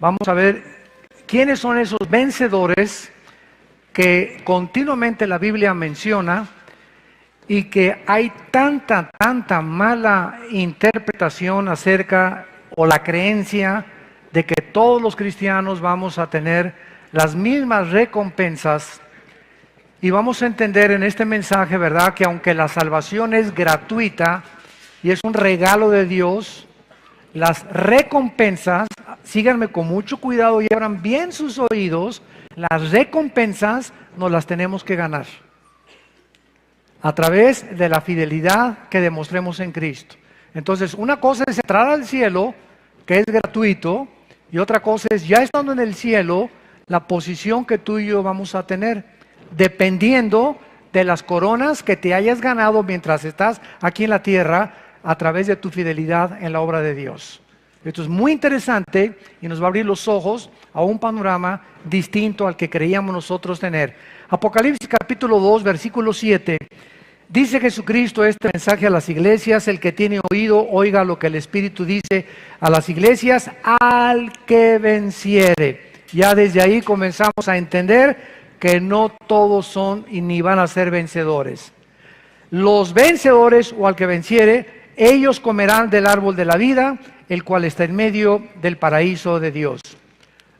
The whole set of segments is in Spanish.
Vamos a ver quiénes son esos vencedores que continuamente la Biblia menciona y que hay tanta mala interpretación acerca o la creencia de que todos los cristianos vamos a tener las mismas recompensas. Y vamos a entender en este mensaje, ¿verdad?, que aunque la salvación es gratuita y es un regalo de Dios, las recompensas, síganme con mucho cuidado y abran bien sus oídos, las recompensas nos las tenemos que ganar a través de la fidelidad que demostremos en Cristo. Entonces, una cosa es entrar al cielo, que es gratuito, y otra cosa es, ya estando en el cielo, la posición que tú y yo vamos a tener, dependiendo de las coronas que te hayas ganado mientras estás aquí en la tierra, a través de tu fidelidad en la obra de Dios. Esto es muy interesante y nos va a abrir los ojos a un panorama distinto al que creíamos nosotros tener. Apocalipsis capítulo 2, versículo 7. Dice Jesucristo este mensaje a las iglesias: el que tiene oído, oiga lo que el Espíritu dice a las iglesias, al que venciere. Ya desde ahí comenzamos a entender que no todos son y ni van a ser vencedores. Los vencedores, o al que venciere, ellos comerán del árbol de la vida, el cual está en medio del paraíso de Dios.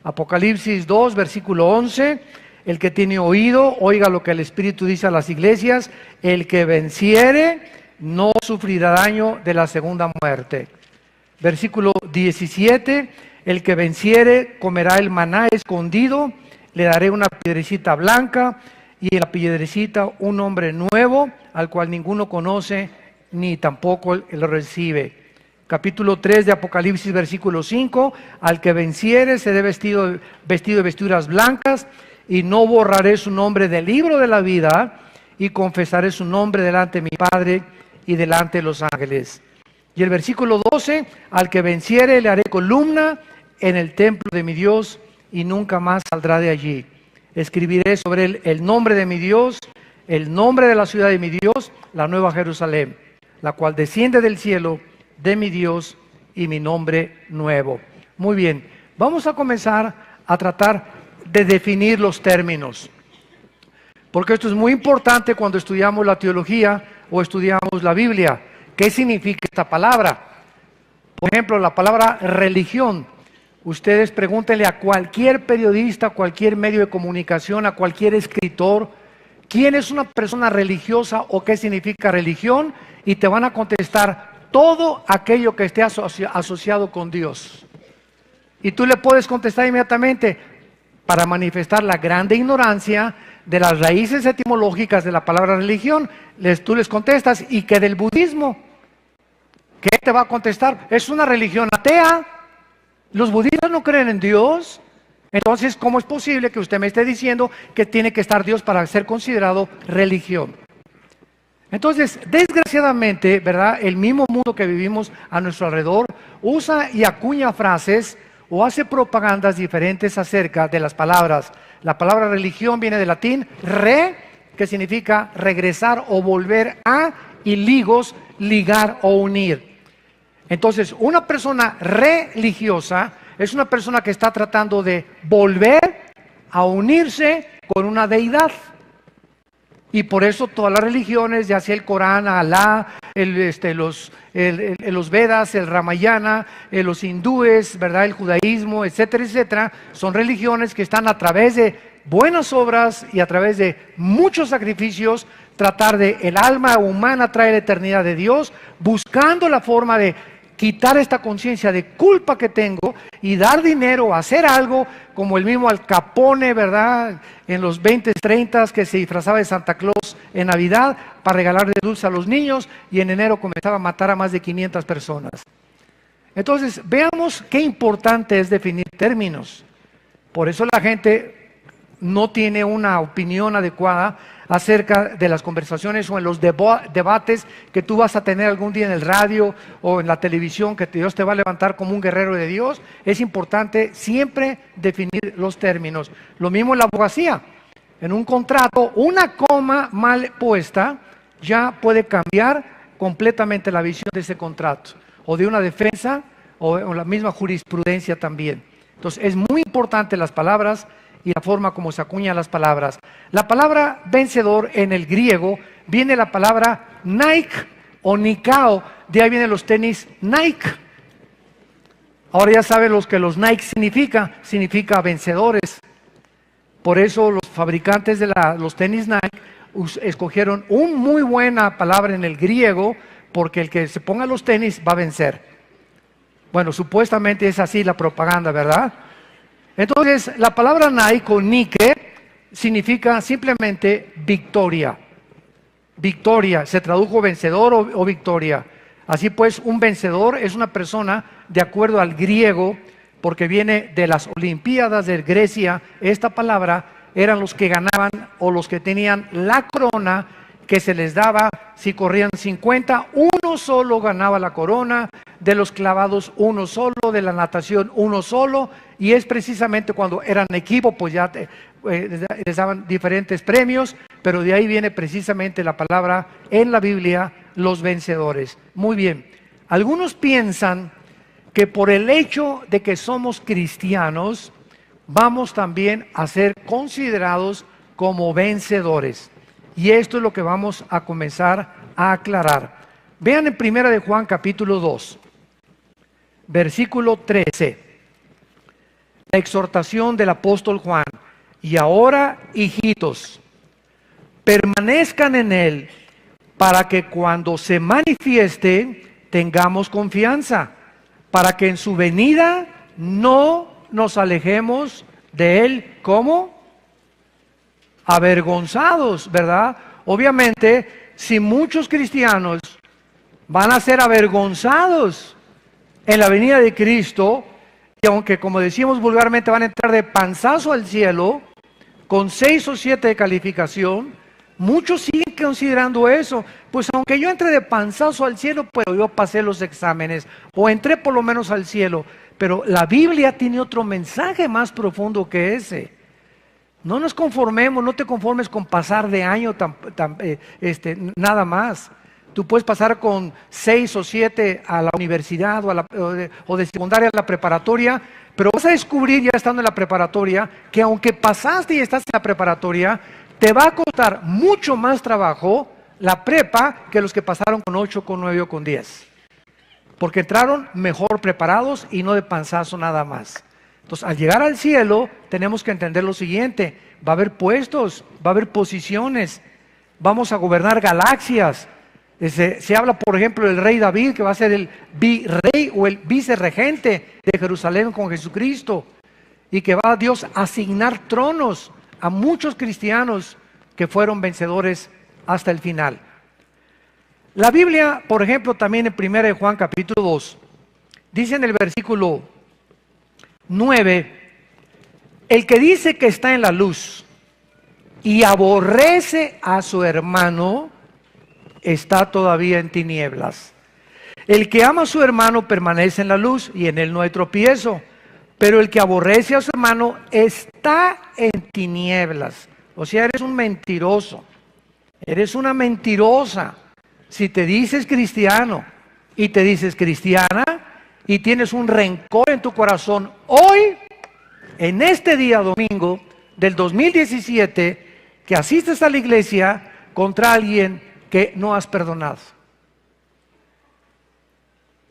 Apocalipsis 2, versículo 11. El que tiene oído, oiga lo que el Espíritu dice a las iglesias. El que venciere no sufrirá daño de la segunda muerte. Versículo 17. El que venciere comerá el maná escondido. Le daré una piedrecita blanca y en la piedrecita un nombre nuevo, al cual ninguno conoce ni tampoco lo recibe. Capítulo 3 de Apocalipsis, versículo 5. Al que venciere será vestido de vestiduras blancas, y no borraré su nombre del libro de la vida, y confesaré su nombre delante de mi Padre y delante de los ángeles. Y el versículo 12. Al que venciere le haré columna en el templo de mi Dios, y nunca más saldrá de allí. Escribiré sobre él el nombre de mi Dios, el nombre de la ciudad de mi Dios, la nueva Jerusalén, la cual desciende del cielo de mi Dios, y mi nombre nuevo. Muy bien, vamos a comenzar a tratar de definir los términos, porque esto es muy importante cuando estudiamos la teología o estudiamos la Biblia. ¿Qué significa esta palabra? Por ejemplo, la palabra religión. Ustedes pregúntenle a cualquier periodista, a cualquier medio de comunicación, a cualquier escritor, ¿quién es una persona religiosa o qué significa religión? Y te van a contestar todo aquello que esté asociado con Dios. Y tú le puedes contestar inmediatamente, para manifestar la grande ignorancia de las raíces etimológicas de la palabra religión, tú les contestas, ¿y qué del budismo? ¿Qué te va a contestar? Es una religión atea. Los budistas no creen en Dios. Entonces, ¿cómo es posible que usted me esté diciendo que tiene que estar Dios para ser considerado religión? Entonces, desgraciadamente, ¿verdad?, el mismo mundo que vivimos a nuestro alrededor usa y acuña frases o hace propagandas diferentes acerca de las palabras. La palabra religión viene del latín re, que significa regresar o volver a, y ligos, ligar o unir. Entonces, una persona religiosa es una persona que está tratando de volver a unirse con una deidad. Y por eso todas las religiones, ya sea el Corán, Alá, los Vedas, el Ramayana, los hindúes, ¿verdad?, el judaísmo, etcétera, etcétera, son religiones que están a través de buenas obras y a través de muchos sacrificios tratar de el alma humana traer la eternidad de Dios, buscando la forma de quitar esta conciencia de culpa que tengo y dar dinero, hacer algo como el mismo Al Capone, ¿verdad?, en los 20s, 30s, que se disfrazaba de Santa Claus en Navidad para regalarle dulce a los niños, y en enero comenzaba a matar a más de 500 personas. Entonces, veamos qué importante es definir términos. Por eso la gente no tiene una opinión adecuada acerca de las conversaciones o en los debates que tú vas a tener algún día en el radio o en la televisión, que Dios te va a levantar como un guerrero de Dios. Es importante siempre definir los términos. Lo mismo en la abogacía. En un contrato, una coma mal puesta ya puede cambiar completamente la visión de ese contrato, o de una defensa, o la misma jurisprudencia también. Entonces es muy importante las palabras y la forma como se acuñan las palabras. La palabra vencedor en el griego viene la palabra Nike o Nikao, de ahí vienen los tenis Nike. Ahora ya saben los que los Nike significa vencedores. Por eso los fabricantes de los tenis Nike escogieron una muy buena palabra en el griego, porque el que se ponga los tenis va a vencer. Bueno, supuestamente es así la propaganda, ¿verdad? Entonces, la palabra Nike o Nike significa simplemente victoria. Victoria, se tradujo vencedor o victoria. Así pues, un vencedor es una persona, de acuerdo al griego, porque viene de las Olimpiadas de Grecia, esta palabra eran los que ganaban o los que tenían la corona que se les daba. Si corrían 50, uno solo ganaba la corona, de los clavados uno solo, de la natación uno solo, y es precisamente cuando eran equipo, pues ya les daban diferentes premios, pero de ahí viene precisamente la palabra en la Biblia, los vencedores. Muy bien, algunos piensan que por el hecho de que somos cristianos, vamos también a ser considerados como vencedores. Y esto es lo que vamos a comenzar a aclarar. Vean en 1 de Juan capítulo 2, versículo 13, la exhortación del apóstol Juan. Y ahora, hijitos, permanezcan en él, para que cuando se manifieste tengamos confianza, para que en su venida no nos alejemos de él. ¿Cómo? Avergonzados, ¿verdad? Obviamente, si muchos cristianos van a ser avergonzados en la venida de Cristo, y aunque como decimos vulgarmente van a entrar de panzazo al cielo, con 6 o 7 de calificación, muchos siguen considerando eso. Pues aunque yo entre de panzazo al cielo, pues yo pasé los exámenes, o entré por lo menos al cielo. Pero la Biblia tiene otro mensaje más profundo que ese. No nos conformemos, no te conformes con pasar de año nada más. Tú puedes pasar con 6 o 7 a la universidad o de secundaria a la preparatoria, pero vas a descubrir ya estando en la preparatoria que aunque pasaste y estás en la preparatoria, te va a costar mucho más trabajo la prepa que los que pasaron con 8, con 9 o con 10. Porque entraron mejor preparados y no de panzazo nada más. Entonces, al llegar al cielo, tenemos que entender lo siguiente: va a haber puestos, va a haber posiciones, vamos a gobernar galaxias. Se habla, por ejemplo, del rey David, que va a ser el virrey o el vicerregente de Jerusalén con Jesucristo, y que va a Dios a asignar tronos a muchos cristianos que fueron vencedores hasta el final. La Biblia, por ejemplo, también en 1 de Juan capítulo 2, dice en el versículo 9, el que dice que está en la luz y aborrece a su hermano, está todavía en tinieblas. El que ama a su hermano permanece en la luz y en él no hay tropiezo, pero el que aborrece a su hermano está en tinieblas. O sea, eres un mentiroso, eres una mentirosa. Si te dices cristiano y te dices cristiana y tienes un rencor en tu corazón hoy, en este día domingo del 2017, que asistes a la iglesia contra alguien que no has perdonado,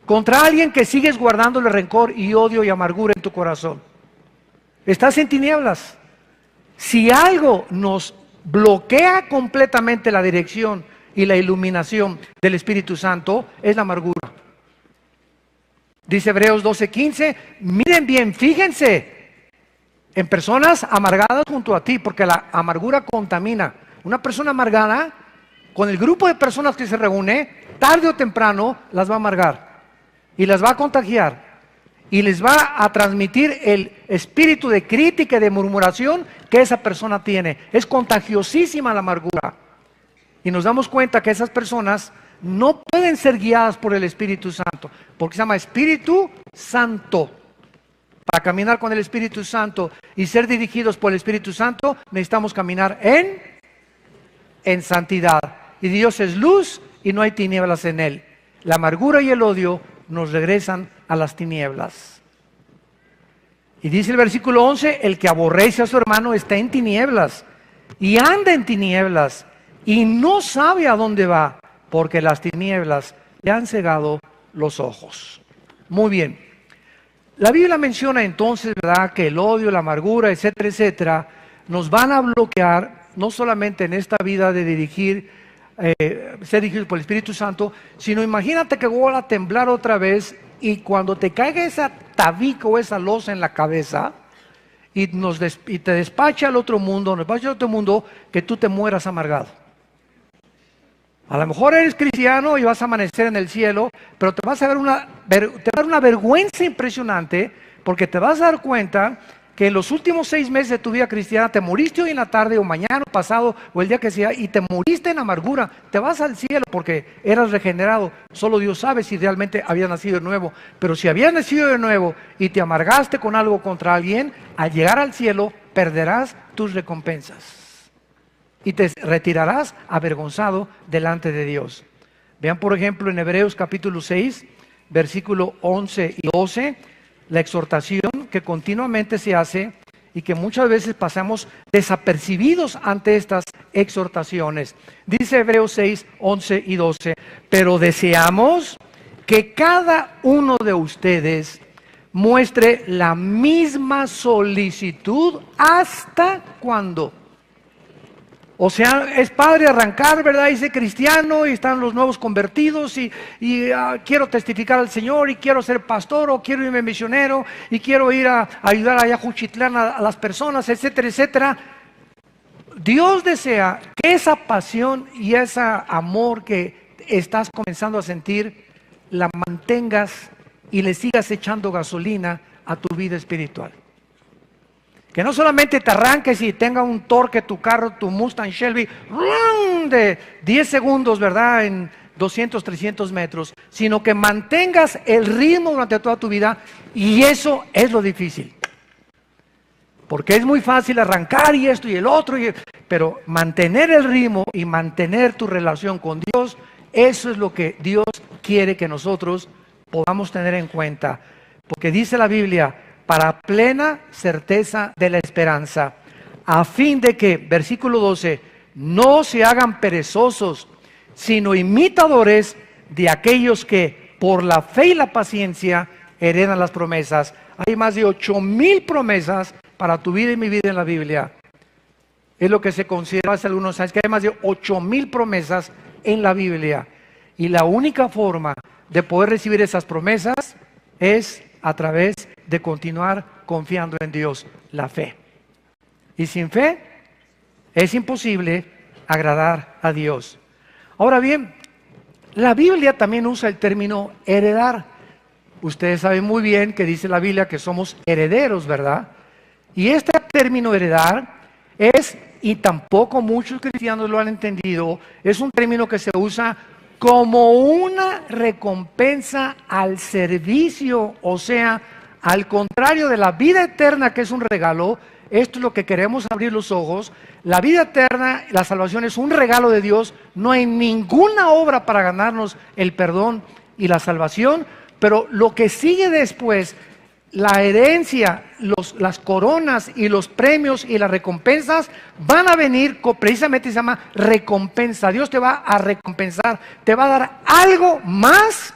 contra alguien que sigues guardándole rencor y odio y amargura en tu corazón, estás en tinieblas. Si algo nos bloquea completamente la dirección y la iluminación del Espíritu Santo, es la amargura. Dice Hebreos 12:15, miren bien, fíjense en personas amargadas junto a ti, porque la amargura contamina. Una persona amargada, con el grupo de personas que se reúne, tarde o temprano las va a amargar y las va a contagiar y les va a transmitir el espíritu de crítica y de murmuración que esa persona tiene. Es contagiosísima la amargura. Y nos damos cuenta que esas personas no pueden ser guiadas por el Espíritu Santo, porque se llama Espíritu Santo. Para caminar con el Espíritu Santo y ser dirigidos por el Espíritu Santo, necesitamos caminar en santidad. Y Dios es luz y no hay tinieblas en él. La amargura y el odio nos regresan a las tinieblas. Y dice el versículo 11, el que aborrece a su hermano está en tinieblas y anda en tinieblas y no sabe a dónde va, porque las tinieblas le han cegado los ojos. Muy bien. La Biblia menciona entonces, ¿verdad?, que el odio, la amargura, etcétera, etcétera, nos van a bloquear no solamente en esta vida de ser dirigidos por el Espíritu Santo, sino imagínate que vuelva a temblar otra vez y cuando te caiga esa tabica o esa losa en la cabeza y te despacha al otro mundo, que tú te mueras amargado. A lo mejor eres cristiano y vas a amanecer en el cielo, pero te va a dar una vergüenza impresionante, porque te vas a dar cuenta que en los últimos 6 meses de tu vida cristiana te moriste hoy en la tarde o mañana o pasado o el día que sea y te moriste en amargura. Te vas al cielo porque eras regenerado. Solo Dios sabe si realmente habías nacido de nuevo. Pero si habías nacido de nuevo y te amargaste con algo contra alguien, al llegar al cielo perderás tus recompensas y te retirarás avergonzado delante de Dios. Vean por ejemplo en Hebreos capítulo 6, versículo 11 y 12, la exhortación que continuamente se hace y que muchas veces pasamos desapercibidos ante estas exhortaciones. Dice Hebreos 6, 11 y 12, pero deseamos que cada uno de ustedes muestre la misma solicitud hasta cuando. O sea, es padre arrancar, ¿verdad? Y ser cristiano y están los nuevos convertidos y quiero testificar al Señor y quiero ser pastor o quiero irme misionero y quiero ir a ayudar allá a Juchitlán a las personas, etcétera, etcétera. Dios desea que esa pasión y ese amor que estás comenzando a sentir, la mantengas y le sigas echando gasolina a tu vida espiritual. Que no solamente te arranques y tenga un torque tu carro, tu Mustang Shelby, de 10 segundos, ¿verdad?, en 200, 300 metros, sino que mantengas el ritmo durante toda tu vida, y eso es lo difícil. Porque es muy fácil arrancar y esto y el otro, pero mantener el ritmo y mantener tu relación con Dios, eso es lo que Dios quiere que nosotros podamos tener en cuenta. Porque dice la Biblia, para plena certeza de la esperanza, a fin de que, versículo 12, no se hagan perezosos, sino imitadores de aquellos que por la fe y la paciencia heredan las promesas. Hay más de 8,000 promesas para tu vida y mi vida en la Biblia. Es lo que se considera hace algunos años, que hay más de 8,000 promesas en la Biblia. Y la única forma de poder recibir esas promesas es a través de continuar confiando en Dios, la fe. Y sin fe es imposible agradar a Dios. Ahora bien, la Biblia también usa el término heredar. Ustedes saben muy bien que dice la Biblia que somos herederos, ¿verdad? Y este término heredar es, y tampoco muchos cristianos lo han entendido, es un término que se usa como una recompensa al servicio, o sea, al contrario de la vida eterna, que es un regalo. Esto es lo que queremos abrir los ojos. La vida eterna, la salvación es un regalo de Dios. No hay ninguna obra para ganarnos el perdón y la salvación, pero lo que sigue después, la herencia, las coronas y los premios y las recompensas van a venir, precisamente se llama recompensa. Dios te va a recompensar, te va a dar algo más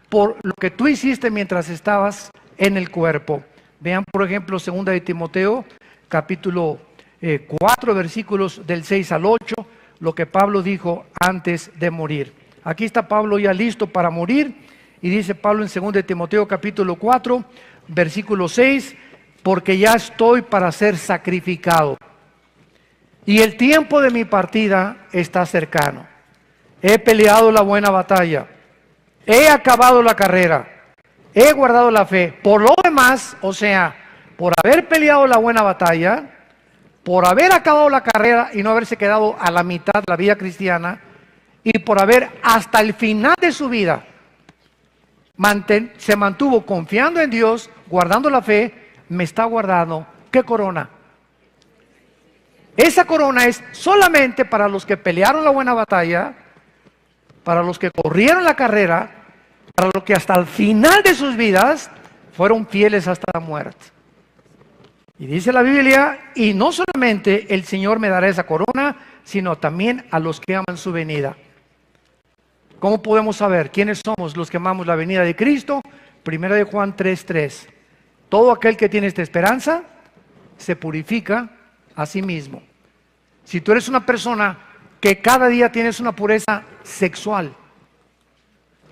por lo que tú hiciste mientras estabas en el cuerpo. Vean por ejemplo 2 de Timoteo, capítulo 4, versículos del 6 al 8, lo que Pablo dijo antes de morir. Aquí está Pablo ya listo para morir, y dice Pablo en 2 de Timoteo, capítulo 4, versículo 6, porque ya estoy para ser sacrificado, y el tiempo de mi partida está cercano. He peleado la buena batalla, he acabado la carrera, he guardado la fe. Por lo demás, o sea, por haber peleado la buena batalla, por haber acabado la carrera y no haberse quedado a la mitad de la vida cristiana, y por haber hasta el final de su vida se mantuvo confiando en Dios, guardando la fe, me está guardando. ¿Qué corona? Esa corona es solamente para los que pelearon la buena batalla, para los que corrieron la carrera, para los que hasta el final de sus vidas fueron fieles hasta la muerte. Y dice la Biblia, y no solamente el Señor me dará esa corona, sino también a los que aman su venida. ¿Cómo podemos saber quiénes somos los que amamos la venida de Cristo? 1 de Juan 3:3. Todo aquel que tiene esta esperanza se purifica a sí mismo. Si tú eres una persona que cada día tienes una pureza sexual,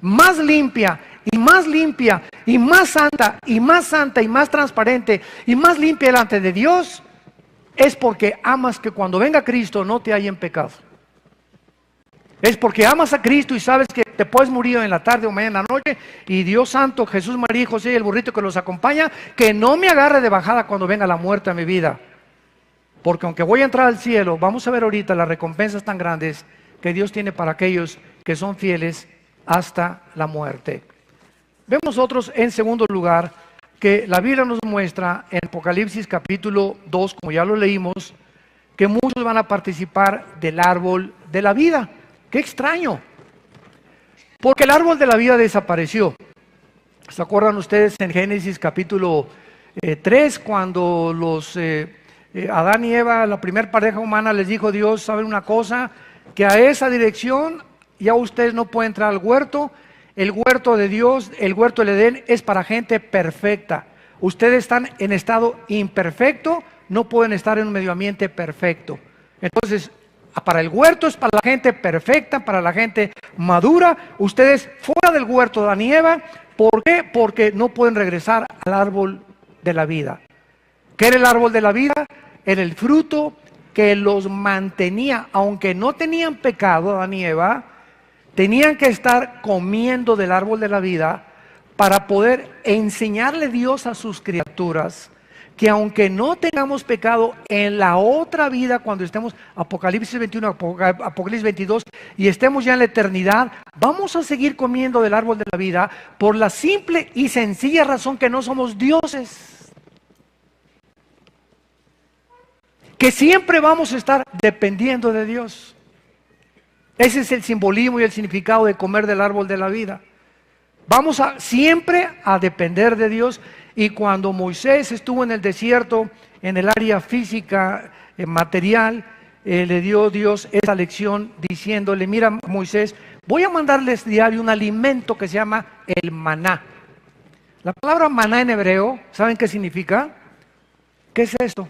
más limpia y más limpia y más santa y más santa y más transparente y más limpia delante de Dios, es porque amas que cuando venga Cristo no te haya en pecado. Es porque amas a Cristo y sabes que te puedes morir en la tarde o mañana en la noche, y Dios Santo, Jesús, María y José y el burrito que los acompaña, que no me agarre de bajada cuando venga la muerte a mi vida. Porque aunque voy a entrar al cielo, vamos a ver ahorita las recompensas tan grandes que Dios tiene para aquellos que son fieles hasta la muerte. Vemos nosotros en segundo lugar que la Biblia nos muestra en Apocalipsis capítulo 2, como ya lo leímos, que muchos van a participar del árbol de la vida. ¡Qué extraño! Porque el árbol de la vida desapareció. ¿Se acuerdan ustedes en Génesis capítulo 3, cuando Adán y Eva, la primera pareja humana, les dijo Dios, ¿saben una cosa? Que a esa dirección ya ustedes no pueden entrar al huerto. El huerto de Dios, el huerto del Edén, es para gente perfecta. Ustedes están en estado imperfecto, no pueden estar en un medio ambiente perfecto. Entonces, para el huerto es para la gente perfecta, para la gente madura. Ustedes fuera del huerto de Adán y Eva. ¿Por qué? Porque no pueden regresar al árbol de la vida. ¿Qué era el árbol de la vida? Era el fruto que los mantenía, aunque no tenían pecado, Adán y Eva, tenían que estar comiendo del árbol de la vida para poder enseñarle Dios a sus criaturas que aunque no tengamos pecado en la otra vida, cuando estemos, Apocalipsis 21, Apocalipsis 22, y estemos ya en la eternidad, vamos a seguir comiendo del árbol de la vida por la simple y sencilla razón que no somos dioses. Que siempre vamos a estar dependiendo de Dios. Ese es el simbolismo y el significado de comer del árbol de la vida. Vamos siempre a depender de Dios. Y cuando Moisés estuvo en el desierto, en el área física, material, le dio Dios esa lección diciéndole, mira Moisés, voy a mandarles diario un alimento que se llama el maná. La palabra maná en hebreo, ¿saben qué significa? ¿Qué es esto?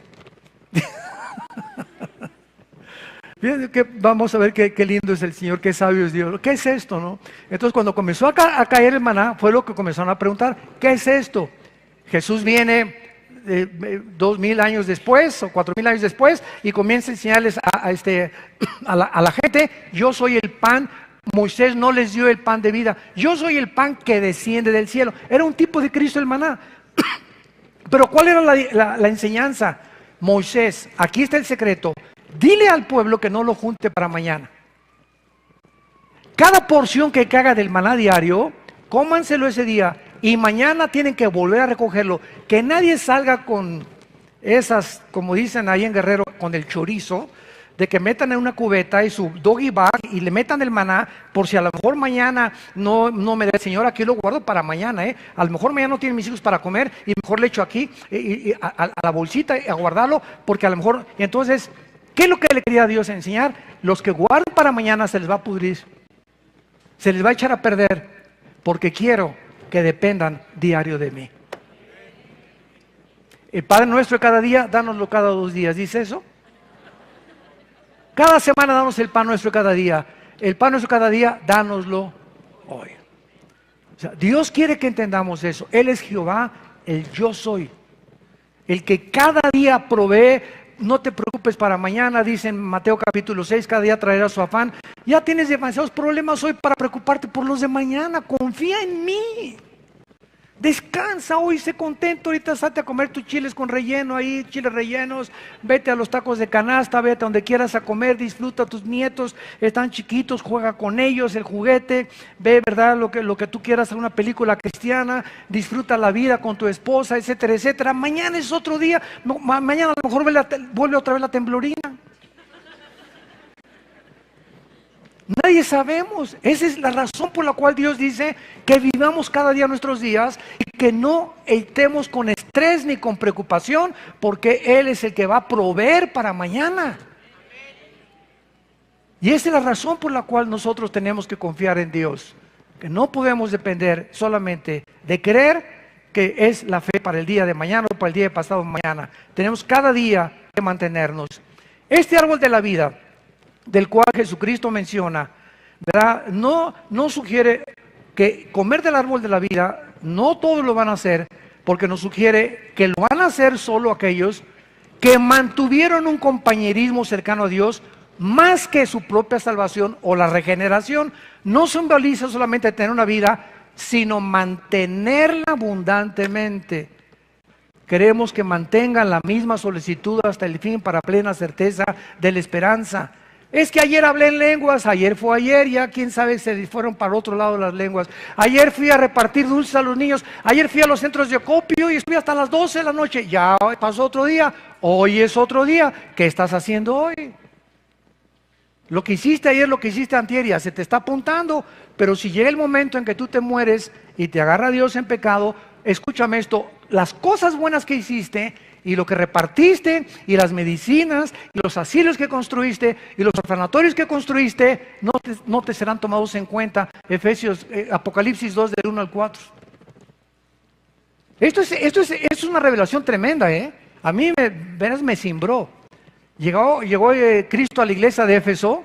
Vamos a ver qué lindo es el Señor, qué sabio es Dios. ¿Qué es esto, no? Entonces cuando comenzó a caer el maná, fue lo que comenzaron a preguntar, ¿qué es esto? Jesús viene 2000 años después o 4000 años después y comienza a enseñarles a la gente, yo soy el pan. Moisés no les dio el pan de vida, yo soy el pan que desciende del cielo. Era un tipo de Cristo el maná. Pero ¿cuál era la enseñanza? Moisés, aquí está el secreto, dile al pueblo que no lo junte para mañana. Cada porción que haga del maná diario, cómanselo ese día y mañana tienen que volver a recogerlo. Que nadie salga con esas, como dicen ahí en Guerrero, con el chorizo, de que metan en una cubeta y su doggy bag y le metan el maná, por si a lo mejor mañana no me da el Señor, aquí lo guardo para mañana, a lo mejor mañana no tienen mis hijos para comer y mejor le echo aquí a la bolsita y a guardarlo, porque a lo mejor, y entonces, ¿qué es lo que le quería Dios enseñar? Los que guarden para mañana se les va a pudrir, se les va a echar a perder, porque quiero que dependan diario de mí. El Padre nuestro de cada día, dánoslo cada 2 días, ¿dice eso? Cada semana danos el pan nuestro cada día. El pan nuestro cada día, dánoslo hoy. O sea, Dios quiere que entendamos eso. Él es Jehová, el yo soy. El que cada día provee. No te preocupes para mañana, dice en Mateo capítulo 6, cada día traerá su afán. Ya tienes demasiados problemas hoy para preocuparte por los de mañana. Confía en mí. Descansa hoy, sé contento, ahorita salte a comer tus chiles con relleno ahí, chiles rellenos, vete a los tacos de canasta, vete a donde quieras a comer, disfruta a tus nietos, están chiquitos, juega con ellos, el juguete, ve, ¿verdad? Lo que tú quieras, una película cristiana, disfruta la vida con tu esposa, etcétera, etcétera. Mañana es otro día, mañana a lo mejor vuelve otra vez la temblorina. Nadie sabemos. Esa es la razón por la cual Dios dice que vivamos cada día nuestros días y que no estemos con estrés ni con preocupación, porque Él es el que va a proveer para mañana. Y esa es la razón por la cual nosotros tenemos que confiar en Dios, que no podemos depender solamente de creer que es la fe para el día de mañana o para el día de pasado mañana. Tenemos cada día que mantenernos. Este árbol de la vida, del cual Jesucristo menciona, ¿verdad? No sugiere que comer del árbol de la vida, no todos lo van a hacer, porque nos sugiere que lo van a hacer solo aquellos que mantuvieron un compañerismo cercano a Dios, más que su propia salvación o la regeneración. No simboliza solamente tener una vida, sino mantenerla abundantemente. Queremos que mantengan la misma solicitud hasta el fin para plena certeza de la esperanza. Es que ayer hablé en lenguas, ayer fue ayer, ya quién sabe se fueron para otro lado las lenguas. Ayer fui a repartir dulces a los niños, ayer fui a los centros de acopio y estuve hasta las 12 de la noche. Ya pasó otro día, hoy es otro día. ¿Qué estás haciendo hoy? Lo que hiciste ayer, lo que hiciste antier, ya se te está apuntando, pero si llega el momento en que tú te mueres y te agarra Dios en pecado, escúchame esto, las cosas buenas que hiciste y lo que repartiste y las medicinas y los asilos que construiste y los orfanatorios que construiste no te serán tomados en cuenta. Apocalipsis 2 del 1 al 4. Esto es una revelación tremenda, ¿eh? A mí me cimbró. Llegó Cristo a la iglesia de Éfeso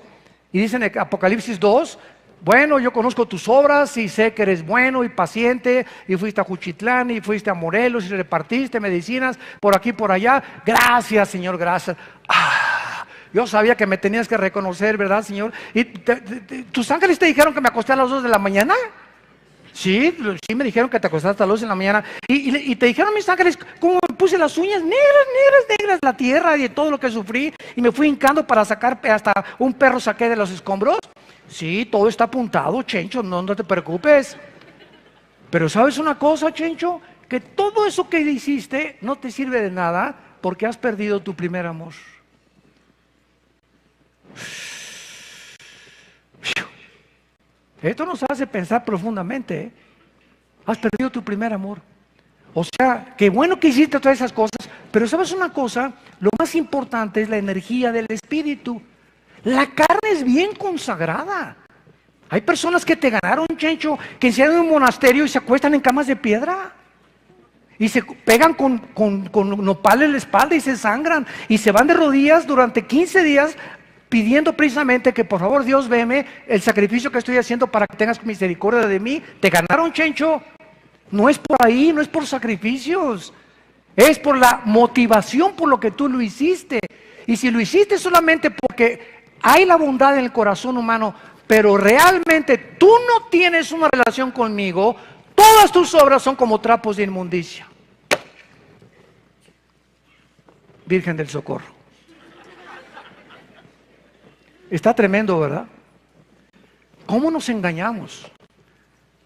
y dice en Apocalipsis 2, bueno, yo conozco tus obras y sé que eres bueno y paciente y fuiste a Juchitlán y fuiste a Morelos y repartiste medicinas por aquí y por allá. Gracias, Señor, gracias. Yo sabía que me tenías que reconocer, ¿verdad, Señor? ¿Y tus ángeles te dijeron que me acosté a las 2 de la mañana? Sí, me dijeron que te acostaste a las 2 de la mañana. Y te dijeron mis ángeles cómo me puse las uñas negras de la tierra y de todo lo que sufrí. Y me fui hincando para sacar, hasta un perro saqué de los escombros. Sí, todo está apuntado, Chencho, no te preocupes. Pero ¿sabes una cosa, Chencho? Que todo eso que hiciste no te sirve de nada porque has perdido tu primer amor. Esto nos hace pensar profundamente, ¿eh? Has perdido tu primer amor. O sea, qué bueno que hiciste todas esas cosas, pero ¿sabes una cosa? Lo más importante es la energía del Espíritu. La carne es bien consagrada. Hay personas que te ganaron, Chencho, que se en un monasterio y se acuestan en camas de piedra. Y se pegan con nopal en la espalda y se sangran. Y se van de rodillas durante 15 días pidiendo precisamente que por favor Dios veme el sacrificio que estoy haciendo para que tengas misericordia de mí. Te ganaron, Chencho. No es por ahí, no es por sacrificios. Es por la motivación por lo que tú lo hiciste. Y si lo hiciste solamente porque hay la bondad en el corazón humano, pero realmente tú no tienes una relación conmigo, todas tus obras son como trapos de inmundicia. Virgen del Socorro. Está tremendo, ¿verdad? ¿Cómo nos engañamos?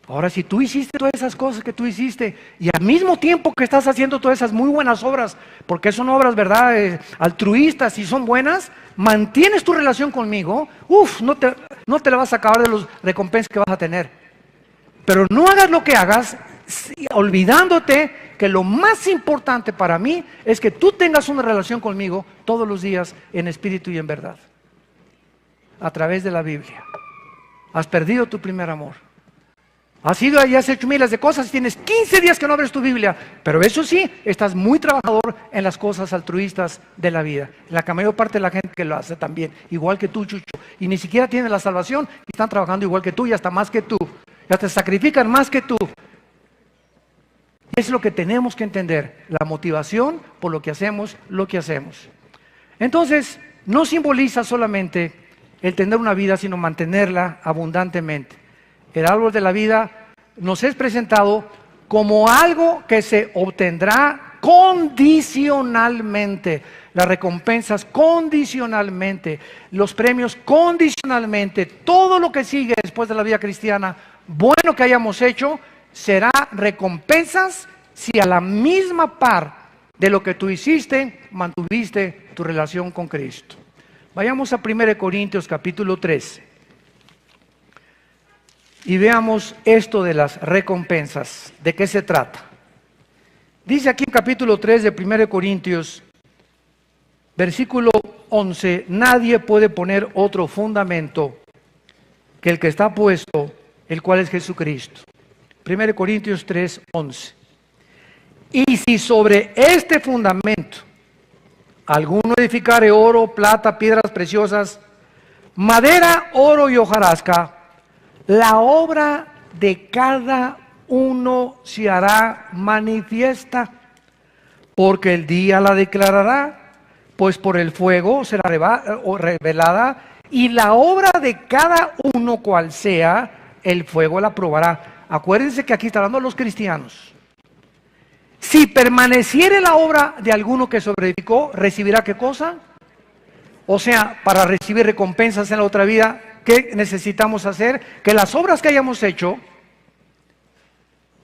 Ahora, si tú hiciste todas esas cosas que tú hiciste y al mismo tiempo que estás haciendo todas esas muy buenas obras, porque son obras, ¿verdad?, altruistas y son buenas, mantienes tu relación conmigo, no te la vas a acabar de los recompensas que vas a tener. Pero no hagas lo que hagas olvidándote que lo más importante para mí es que tú tengas una relación conmigo todos los días en espíritu y en verdad. A través de la Biblia. Has perdido tu primer amor. Has ido y has hecho miles de cosas, tienes 15 días que no abres tu Biblia, pero eso sí, estás muy trabajador en las cosas altruistas de la vida. La mayor parte de la gente que lo hace también, igual que tú, Chucho, y ni siquiera tienen la salvación y están trabajando igual que tú y hasta más que tú, ya te sacrifican más que tú. Es lo que tenemos que entender, la motivación por lo que hacemos, Entonces, no simboliza solamente el tener una vida, sino mantenerla abundantemente. El árbol de la vida nos es presentado como algo que se obtendrá condicionalmente, las recompensas condicionalmente, los premios condicionalmente, todo lo que sigue después de la vida cristiana, bueno que hayamos hecho, será recompensas si a la misma par de lo que tú hiciste, mantuviste tu relación con Cristo. Vayamos a 1 Corintios capítulo 3. y veamos esto de las recompensas. ¿De qué se trata? Dice aquí en capítulo 3 de 1 Corintios, versículo 11, nadie puede poner otro fundamento que el que está puesto, el cual es Jesucristo. 1 Corintios 3, 11. Y si sobre este fundamento alguno edificare oro, plata, piedras preciosas, madera, oro y hojarasca, la obra de cada uno se hará manifiesta, porque el día la declarará, pues por el fuego será revelada, y la obra de cada uno cual sea, el fuego la probará. Acuérdense que aquí está hablando a los cristianos. Si permaneciere la obra de alguno que sobreedificó, ¿recibirá qué cosa? O sea, para recibir recompensas en la otra vida, ¿qué necesitamos hacer? Que las obras que hayamos hecho,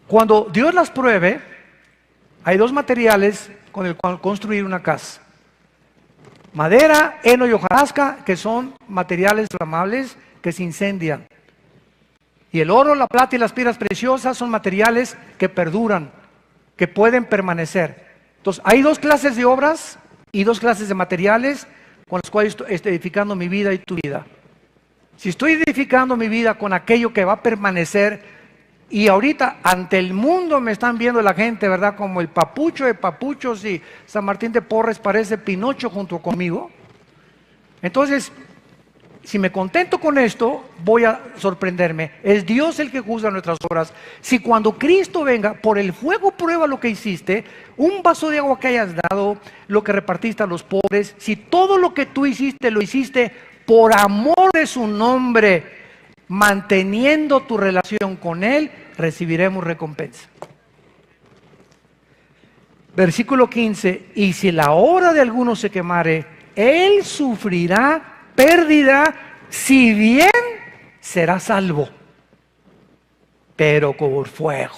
cuando Dios las pruebe, hay dos materiales con el cual construir una casa. Madera, heno y hojarasca, que son materiales flamables que se incendian. Y el oro, la plata y las piedras preciosas son materiales que perduran, que pueden permanecer. Entonces, hay dos clases de obras y dos clases de materiales con los cuales estoy edificando mi vida y tu vida. Si estoy edificando mi vida con aquello que va a permanecer, y ahorita ante el mundo me están viendo la gente, ¿verdad? Como el papucho de papuchos, y San Martín de Porres parece Pinocho junto conmigo. Entonces, si me contento con esto, voy a sorprenderme. Es Dios el que juzga nuestras obras. Si cuando Cristo venga, por el fuego prueba lo que hiciste, un vaso de agua que hayas dado, lo que repartiste a los pobres, si todo lo que tú hiciste, lo hiciste por amor de su nombre, manteniendo tu relación con Él, recibiremos recompensa. Versículo 15, y si la obra de alguno se quemare, él sufrirá pérdida, si bien será salvo, pero por fuego.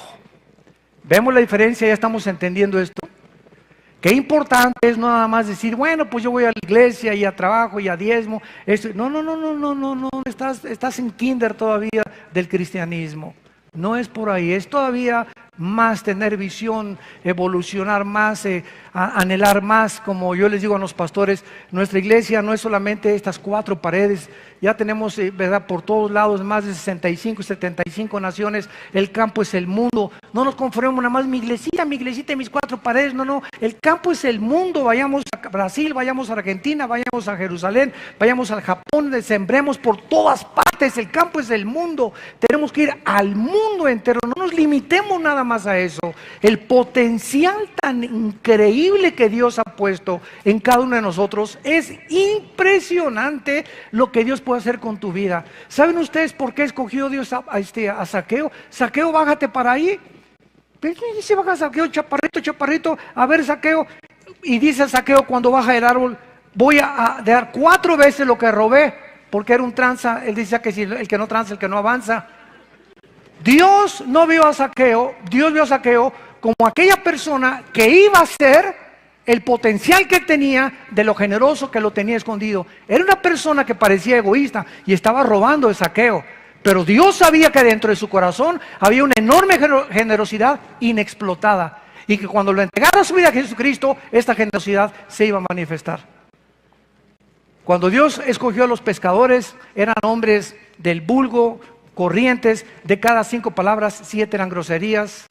¿Vemos la diferencia? ¿Ya estamos entendiendo esto? Qué importante es no nada más decir, bueno, pues yo voy a la iglesia y a trabajo y a diezmo. Esto. No, estás en kinder todavía del cristianismo. No es por ahí, es todavía más tener visión, evolucionar más, anhelar más. Como yo les digo a los pastores, nuestra iglesia no es solamente estas 4 paredes, ya tenemos, ¿verdad?, por todos lados más de 65, 75 naciones. El campo es el mundo. No nos conformemos nada más mi iglesita y mis 4 paredes. No, el campo es el mundo. Vayamos a Brasil, vayamos a Argentina, vayamos a Jerusalén, vayamos al Japón, sembremos por todas partes. El campo es el mundo. Tenemos que ir al mundo entero. No nos limitemos nada más a eso. El potencial tan increíble que Dios ha puesto en cada uno de nosotros es impresionante. Lo que Dios puede hacer con tu vida. ¿Saben ustedes por qué escogió Dios a Zaqueo? Zaqueo, bájate para ahí. Y se baja Zaqueo, chaparrito, a ver, Zaqueo. Y dice Zaqueo cuando baja del árbol, voy a dar 4 veces lo que robé, porque era un tranza. Él dice que si el que no tranza, el que no avanza. Dios no vio a Zaqueo, Dios vio a Zaqueo como aquella persona que iba a ser el potencial que tenía, de lo generoso que lo tenía escondido. Era una persona que parecía egoísta y estaba robando de Zaqueo, pero Dios sabía que dentro de su corazón había una enorme generosidad inexplotada, y que cuando lo entregara su vida a Jesucristo, esta generosidad se iba a manifestar. Cuando Dios escogió a los pescadores, eran hombres del vulgo, corrientes. De cada 5 palabras, 7 eran groserías.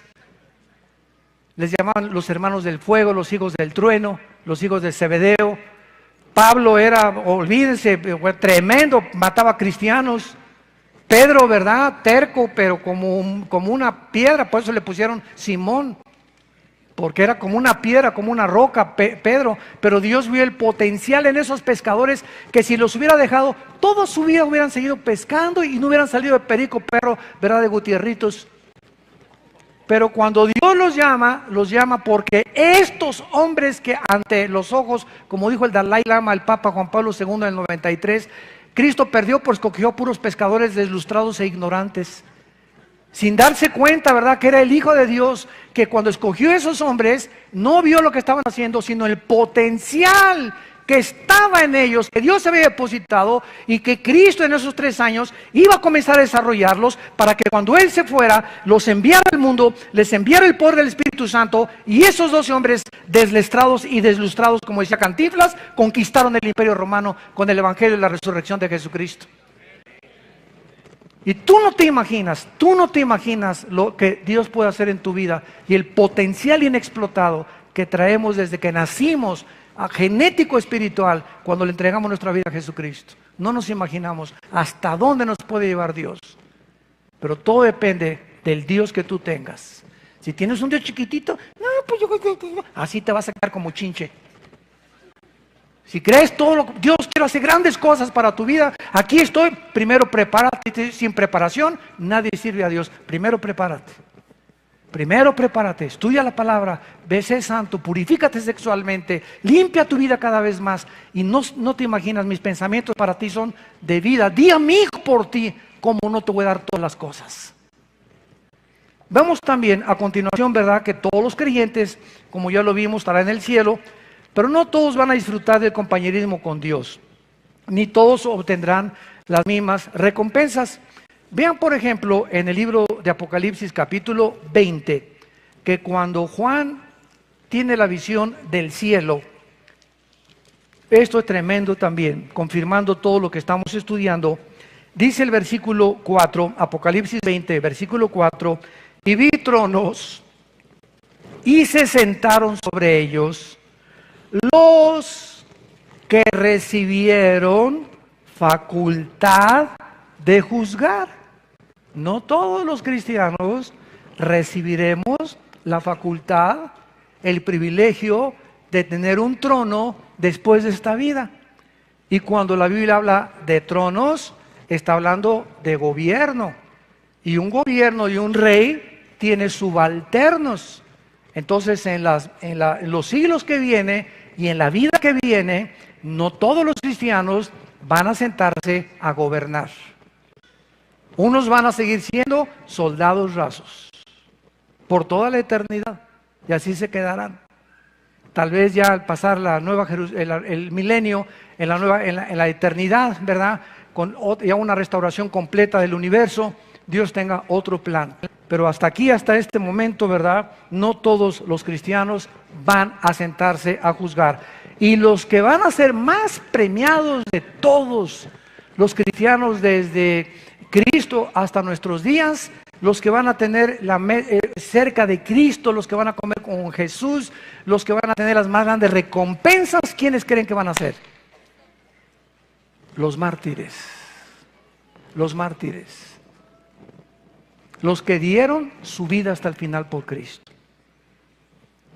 Les llamaban los hermanos del fuego, los hijos del trueno, los hijos de Zebedeo. Pablo era, olvídense, tremendo, mataba cristianos. Pedro, ¿verdad? Terco, pero como una piedra, por eso le pusieron Simón, porque era como una piedra, como una roca, Pedro. Pero Dios vio el potencial en esos pescadores, que si los hubiera dejado, toda su vida hubieran seguido pescando y no hubieran salido de perico, perro, ¿verdad?, de Gutierritos. Pero cuando Dios los llama porque estos hombres que ante los ojos, como dijo el Dalai Lama, el Papa Juan Pablo II en el 93, Cristo perdió, pues escogió puros pescadores deslustrados e ignorantes, sin darse cuenta, ¿verdad?, que era el Hijo de Dios, que cuando escogió a esos hombres, no vio lo que estaban haciendo, sino el potencial que estaba en ellos, que Dios había depositado y que Cristo en esos 3 años iba a comenzar a desarrollarlos para que cuando Él se fuera, los enviara al mundo, les enviara el poder del Espíritu Santo y esos 12 hombres deslestrados y deslustrados, como decía Cantinflas, conquistaron el Imperio Romano con el Evangelio y la resurrección de Jesucristo. Y tú no te imaginas lo que Dios puede hacer en tu vida y el potencial inexplotado que traemos desde que nacimos, a genético espiritual, cuando le entregamos nuestra vida a Jesucristo. No nos imaginamos hasta dónde nos puede llevar Dios. Pero todo depende del Dios que tú tengas. Si tienes un Dios chiquitito, no, pues así te vas a quedar como chinche. Si crees todo lo que Dios quiere hacer grandes cosas para tu vida, aquí estoy. Primero prepárate. Sin preparación nadie sirve a Dios. Primero prepárate, estudia la palabra, sé santo, purifícate sexualmente, limpia tu vida cada vez más. Y no te imaginas, mis pensamientos para ti son de vida. Di a mi hijo por ti, como no te voy a dar todas las cosas. Vemos también a continuación, ¿verdad?, que todos los creyentes, como ya lo vimos, estarán en el cielo. Pero no todos van a disfrutar del compañerismo con Dios, ni todos obtendrán las mismas recompensas. Vean, por ejemplo, en el libro de Apocalipsis capítulo 20, que cuando Juan tiene la visión del cielo, esto es tremendo también, confirmando todo lo que estamos estudiando, dice el versículo 4, Apocalipsis 20, versículo 4, y vi tronos, y se sentaron sobre ellos los que recibieron facultad de juzgar. No todos los cristianos recibiremos la facultad, el privilegio de tener un trono después de esta vida. Y cuando la Biblia habla de tronos, está hablando de gobierno. Y un gobierno y un rey tiene subalternos. Entonces en los siglos que vienen y en la vida que viene, no todos los cristianos van a sentarse a gobernar. Unos van a seguir siendo soldados rasos por toda la eternidad y así se quedarán. Tal vez ya al pasar el milenio, en la eternidad, ¿verdad?, con ya una restauración completa del universo, Dios tenga otro plan. Pero hasta aquí, hasta este momento, ¿verdad?, no todos los cristianos van a sentarse a juzgar. Y los que van a ser más premiados de todos los cristianos desde Cristo hasta nuestros días, los que van a tener cerca de Cristo, los que van a comer con Jesús, los que van a tener las más grandes recompensas, ¿quiénes creen que van a ser? Los mártires. Los mártires. Los que dieron su vida hasta el final por Cristo.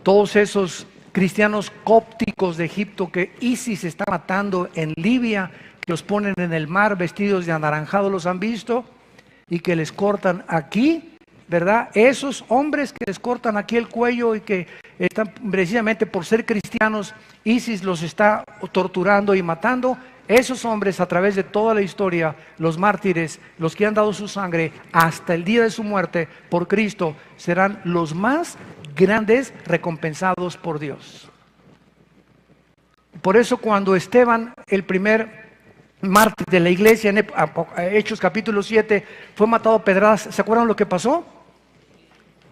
Todos esos cristianos cópticos de Egipto que ISIS está matando en Libia, que los ponen en el mar vestidos de anaranjado, ¿los han visto? Y que les cortan aquí, ¿verdad? Esos hombres que les cortan aquí el cuello y que están precisamente por ser cristianos, ISIS los está torturando y matando. Esos hombres, a través de toda la historia, los mártires, los que han dado su sangre hasta el día de su muerte por Cristo, serán los más grandes recompensados por Dios. Por eso cuando Esteban, el primer mártir de la iglesia, en Hechos capítulo 7, fue matado a pedradas, ¿se acuerdan lo que pasó?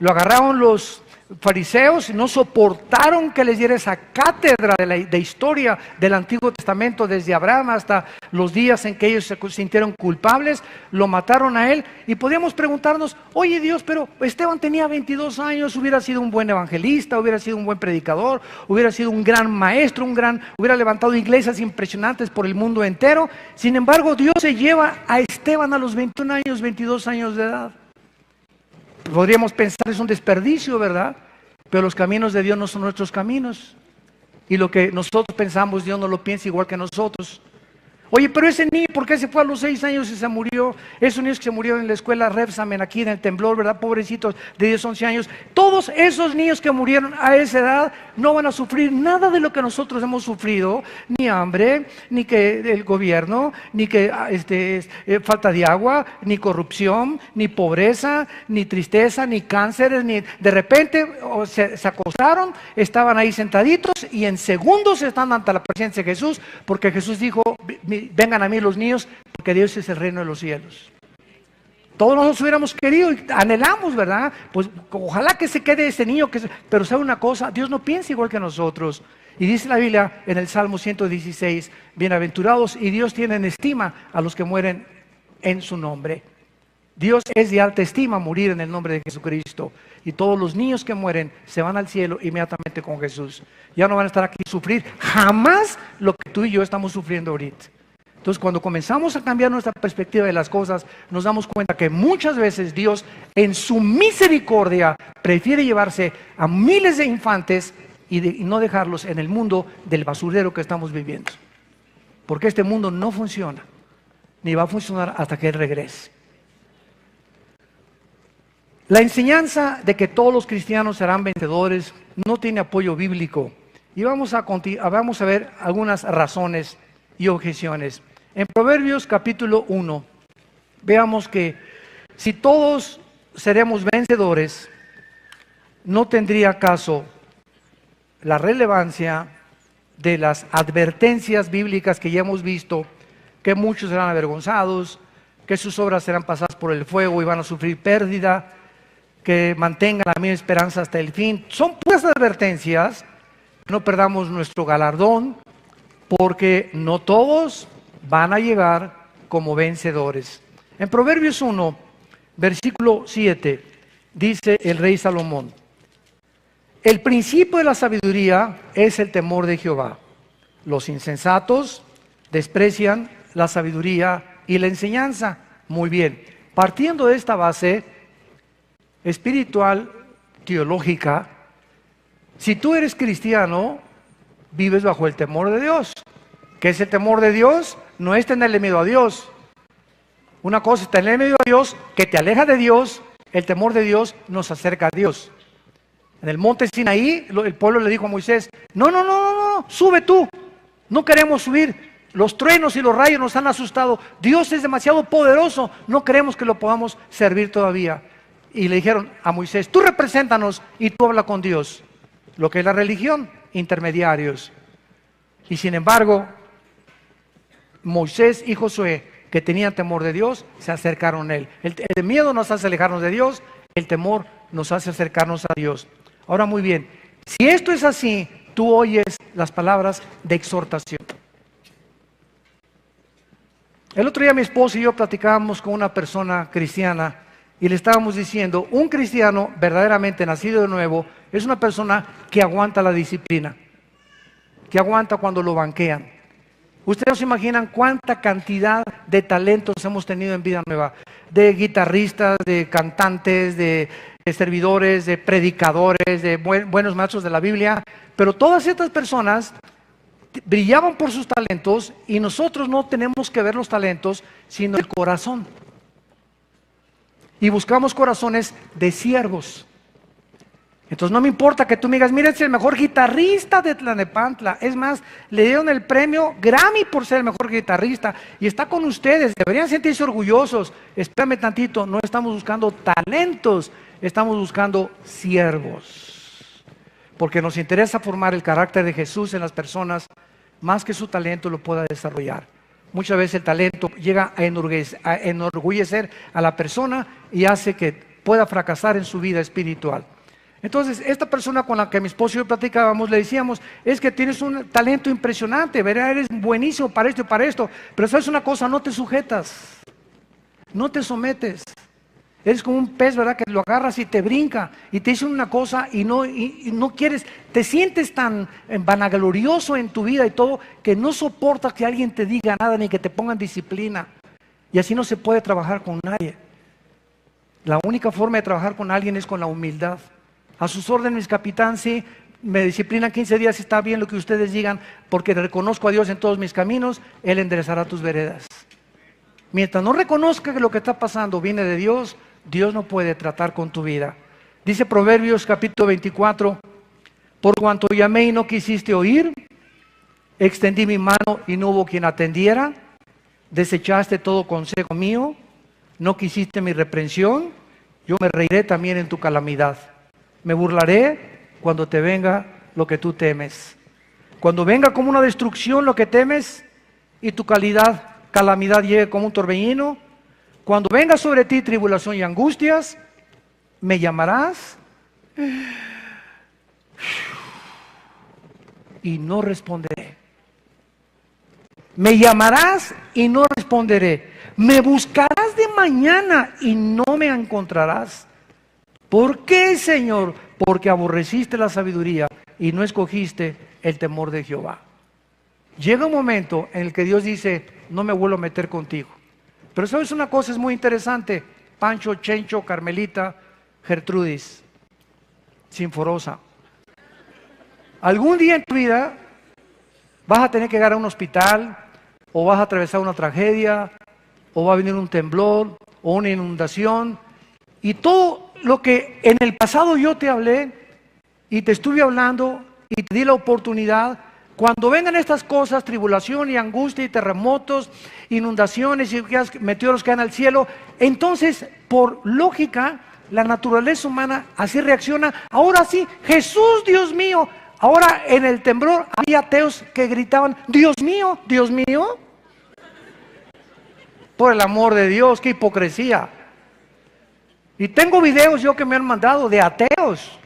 Lo agarraron los fariseos, no soportaron que les diera esa cátedra de historia del Antiguo Testamento, desde Abraham hasta los días en que ellos se sintieron culpables, lo mataron a él. Y podíamos preguntarnos, oye Dios, pero Esteban tenía 22 años, hubiera sido un buen evangelista, hubiera sido un buen predicador, hubiera sido un gran maestro, hubiera levantado iglesias impresionantes por el mundo entero. Sin embargo, Dios se lleva a Esteban a los 21 años, 22 años de edad. Podríamos pensar es un desperdicio, ¿verdad? Pero los caminos de Dios no son nuestros caminos. Y lo que nosotros pensamos, Dios no lo piensa igual que nosotros. Oye, pero ese niño, ¿por qué se fue a los 6 años y se murió? Esos niños que se murieron en la escuela Repsamen, aquí en el temblor, ¿verdad? Pobrecitos, de 10, 11 años. Todos esos niños que murieron a esa edad no van a sufrir nada de lo que nosotros hemos sufrido, ni hambre, ni que el gobierno, ni que falta de agua, ni corrupción, ni pobreza, ni tristeza, ni cánceres, ni de repente se acostaron, estaban ahí sentaditos y en segundos están ante la presencia de Jesús, porque Jesús dijo: vengan a mí los niños, porque Dios es el reino de los cielos. Todos nosotros hubiéramos querido y anhelamos, ¿verdad? Pues ojalá que se quede ese niño, pero sabe una cosa, Dios no piensa igual que nosotros. Y dice la Biblia en el Salmo 116, bienaventurados, y Dios tiene en estima a los que mueren en su nombre. Dios es de alta estima morir en el nombre de Jesucristo. Y todos los niños que mueren se van al cielo inmediatamente con Jesús. Ya no van a estar aquí a sufrir jamás lo que tú y yo estamos sufriendo ahorita. Entonces, cuando comenzamos a cambiar nuestra perspectiva de las cosas, nos damos cuenta que muchas veces Dios, en su misericordia, prefiere llevarse a miles de infantes y no dejarlos en el mundo del basurero que estamos viviendo. Porque este mundo no funciona, ni va a funcionar hasta que Él regrese. La enseñanza de que todos los cristianos serán vencedores no tiene apoyo bíblico. Y vamos a ver algunas razones y objeciones. En Proverbios capítulo 1, veamos que si todos seremos vencedores, no tendría caso la relevancia de las advertencias bíblicas que ya hemos visto, que muchos serán avergonzados, que sus obras serán pasadas por el fuego y van a sufrir pérdida, que mantengan la misma esperanza hasta el fin. Son puras advertencias. No perdamos nuestro galardón, porque no todos van a llegar como vencedores. En Proverbios 1, versículo 7, dice el rey Salomón: el principio de la sabiduría es el temor de Jehová. Los insensatos desprecian la sabiduría y la enseñanza. Muy bien, partiendo de esta base espiritual, teológica, si tú eres cristiano, vives bajo el temor de Dios. ¿Qué es el temor de Dios? No es tenerle miedo a Dios. Una cosa es tenerle miedo a Dios, que te aleja de Dios. El temor de Dios nos acerca a Dios. En el monte Sinaí, el pueblo le dijo a Moisés: no, sube tú. No queremos subir. Los truenos y los rayos nos han asustado. Dios es demasiado poderoso. No queremos que lo podamos servir todavía. Y le dijeron a Moisés: tú represéntanos y tú habla con Dios. Lo que es la religión, intermediarios. Y sin embargo, Moisés y Josué, que tenían temor de Dios, se acercaron a Él. El miedo nos hace alejarnos de Dios, el temor nos hace acercarnos a Dios. Ahora, muy bien, si esto es así, tú oyes las palabras de exhortación. El otro día mi esposo y yo platicábamos con una persona cristiana y le estábamos diciendo: un cristiano verdaderamente nacido de nuevo es una persona que aguanta la disciplina, que aguanta cuando lo banquean. Ustedes no se imaginan cuánta cantidad de talentos hemos tenido en Vida Nueva, de guitarristas, de cantantes, de servidores, de predicadores, de buenos maestros de la Biblia, pero todas estas personas brillaban por sus talentos y nosotros no tenemos que ver los talentos, sino el corazón. Y buscamos corazones de siervos. Entonces no me importa que tú me digas: mira, es el mejor guitarrista de Tlalnepantla. Es más, le dieron el premio Grammy por ser el mejor guitarrista y está con ustedes, deberían sentirse orgullosos. Espérame tantito, no estamos buscando talentos, estamos buscando siervos, porque nos interesa formar el carácter de Jesús en las personas, más que su talento lo pueda desarrollar. Muchas veces el talento llega a enorgullecer a la persona y hace que pueda fracasar en su vida espiritual. Entonces, esta persona con la que mi esposo y yo platicábamos, le decíamos: es que tienes un talento impresionante, ¿verdad? Eres buenísimo para esto y para esto, pero sabes una cosa, no te sujetas, no te sometes. Eres como un pez, ¿verdad? Que lo agarras y te brinca y te dicen una cosa y no quieres, te sientes tan vanaglorioso en tu vida y todo, que no soportas que alguien te diga nada ni que te pongan disciplina. Y así no se puede trabajar con nadie. La única forma de trabajar con alguien es con la humildad. A sus órdenes, capitán, sí, me disciplinan 15 días, está bien lo que ustedes digan, porque reconozco a Dios en todos mis caminos, Él enderezará tus veredas. Mientras no reconozca que lo que está pasando viene de Dios, Dios no puede tratar con tu vida. Dice Proverbios capítulo 24, por cuanto llamé y no quisiste oír, extendí mi mano y no hubo quien atendiera, desechaste todo consejo mío, no quisiste mi reprensión, yo me reiré también en tu calamidad. Me burlaré cuando te venga lo que tú temes. Cuando venga como una destrucción lo que temes y tu calamidad llegue como un torbellino, cuando venga sobre ti tribulación y angustias, me llamarás y no responderé. Me llamarás y no responderé. Me buscarás de mañana y no me encontrarás. ¿Por qué, Señor? Porque aborreciste la sabiduría y no escogiste el temor de Jehová. Llega un momento en el que Dios dice, no me vuelvo a meter contigo. Pero sabes una cosa, es muy interesante. Pancho, Chencho, Carmelita, Gertrudis, Sinforosa. Algún día en tu vida vas a tener que llegar a un hospital, o vas a atravesar una tragedia, o va a venir un temblor, o una inundación, y todo lo que en el pasado yo te hablé, y te estuve hablando, y te di la oportunidad, cuando vengan estas cosas, tribulación y angustia y terremotos, inundaciones y meteoros caen al cielo, entonces, por lógica, la naturaleza humana así reacciona. Ahora sí, Jesús, Dios mío. Ahora en el temblor había ateos que gritaban, Dios mío, Dios mío. Por el amor de Dios, qué hipocresía. Y tengo videos yo que me han mandado de ateos.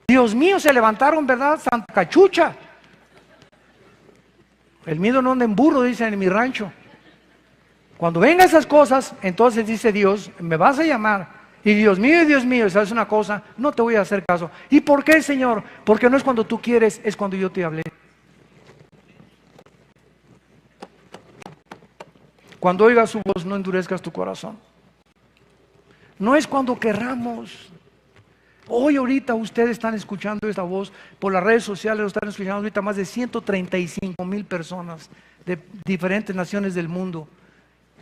Dios mío, se levantaron, ¿verdad? Santa Cachucha. El miedo no anda en burro, dicen en mi rancho. Cuando vengan esas cosas, entonces dice Dios, me vas a llamar. Y Dios mío, ¿sabes una cosa? No te voy a hacer caso. ¿Y por qué, Señor? Porque no es cuando tú quieres, es cuando yo te hablé. Cuando oigas su voz, no endurezcas tu corazón. No es cuando querramos. Hoy ahorita ustedes están escuchando esta voz por las redes sociales, lo están escuchando ahorita más de 135,000 personas de diferentes naciones del mundo.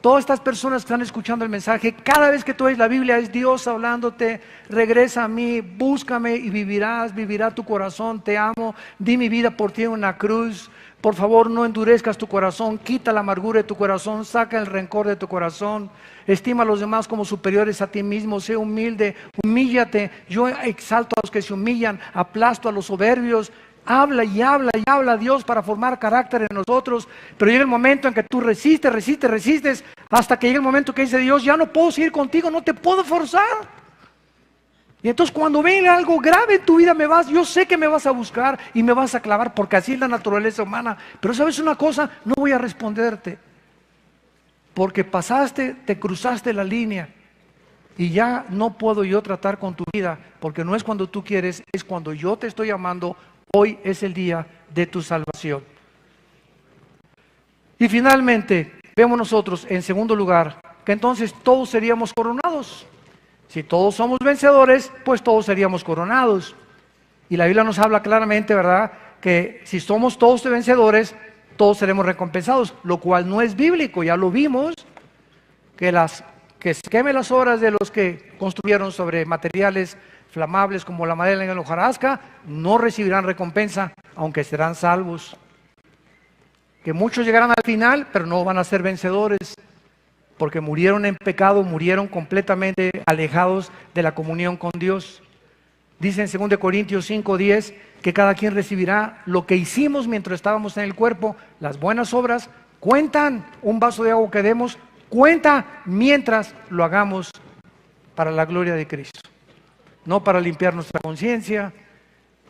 Todas estas personas que están escuchando el mensaje, cada vez que tú oyes la Biblia es Dios hablándote, regresa a mí, búscame y vivirá tu corazón, te amo, di mi vida por ti en una cruz. Por favor, no endurezcas tu corazón, quita la amargura de tu corazón, saca el rencor de tu corazón, estima a los demás como superiores a ti mismo, sé humilde, humíllate. Yo exalto a los que se humillan, aplasto a los soberbios. Habla y habla y habla a Dios para formar carácter en nosotros, pero llega el momento en que tú resistes, hasta que llega el momento que dice Dios, ya no puedo seguir contigo, no te puedo forzar. Y entonces cuando venga algo grave en tu vida, yo sé que me vas a buscar y me vas a clavar, porque así es la naturaleza humana. Pero sabes una cosa, no voy a responderte, porque te cruzaste la línea, y ya no puedo yo tratar con tu vida, porque no es cuando tú quieres, es cuando yo te estoy llamando. Hoy es el día de tu salvación. Y finalmente, vemos nosotros, en segundo lugar, que entonces todos seríamos coronados. Si todos somos vencedores, pues todos seríamos coronados. Y la Biblia nos habla claramente, ¿verdad?, que si somos todos vencedores, todos seremos recompensados, lo cual no es bíblico. Ya lo vimos, que se quemen las obras de los que construyeron sobre materiales flamables como la madera en la hojarasca, no recibirán recompensa, aunque serán salvos. Que muchos llegarán al final, pero no van a ser vencedores, porque murieron en pecado, murieron completamente alejados de la comunión con Dios. Dice en 2 Corintios 5:10 que cada quien recibirá lo que hicimos mientras estábamos en el cuerpo. Las buenas obras cuentan, un vaso de agua que demos, cuenta mientras lo hagamos para la gloria de Cristo. No para limpiar nuestra conciencia,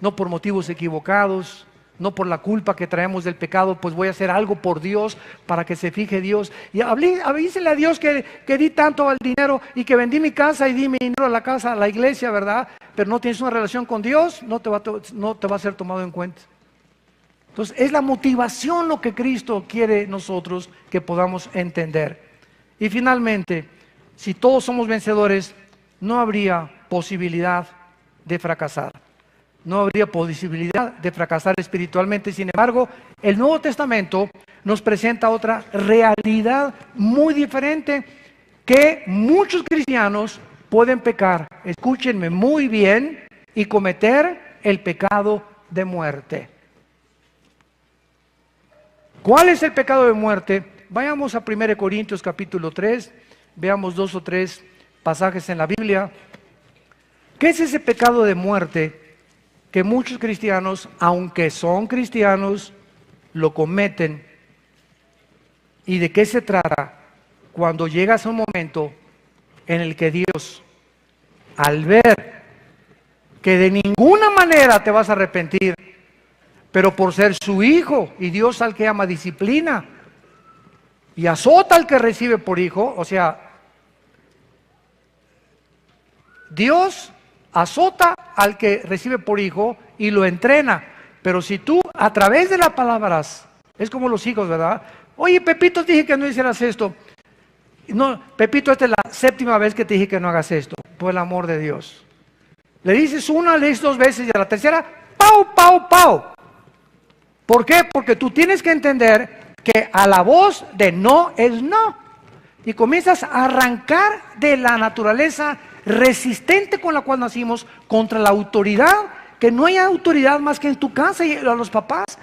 no por motivos equivocados, no por la culpa que traemos del pecado, pues voy a hacer algo por Dios para que se fije Dios. Y avísele a Dios que di tanto al dinero y que vendí mi casa y di mi dinero a la casa, a la iglesia, ¿verdad? Pero no tienes una relación con Dios, no te va a ser tomado en cuenta. Entonces es la motivación lo que Cristo quiere nosotros que podamos entender. Y finalmente, si todos somos vencedores, no habría posibilidad de fracasar. no habría posibilidad de fracasar espiritualmente. Sin embargo, el Nuevo Testamento nos presenta otra realidad muy diferente, que muchos cristianos pueden pecar, escúchenme muy bien, y cometer el pecado de muerte. ¿Cuál es el pecado de muerte? Vayamos a 1 Corintios capítulo 3, veamos 2 o 3 pasajes en la Biblia. ¿Qué es ese pecado de muerte que muchos cristianos, aunque son cristianos, lo cometen? ¿Y de qué se trata? Cuando llegas a un momento en el que Dios, al ver que de ninguna manera te vas a arrepentir, pero por ser su hijo, y Dios al que ama disciplina y azota al que recibe por hijo, o sea, Dios azota al que recibe por hijo y lo entrena. Pero si tú a través de las palabras, es como los hijos, ¿verdad? Oye, Pepito, te dije que no hicieras esto. No, Pepito, esta es la 7ª vez que te dije que no hagas esto, por el amor de Dios. Le dices una, le dices 2 veces, y a la tercera, ¡pau, pau, pau! ¿Por qué? Porque tú tienes que entender que a la voz de no es no. Y comienzas a arrancar de la naturaleza resistente con la cual nacimos contra la autoridad, que no hay autoridad más que en tu casa y a los papás.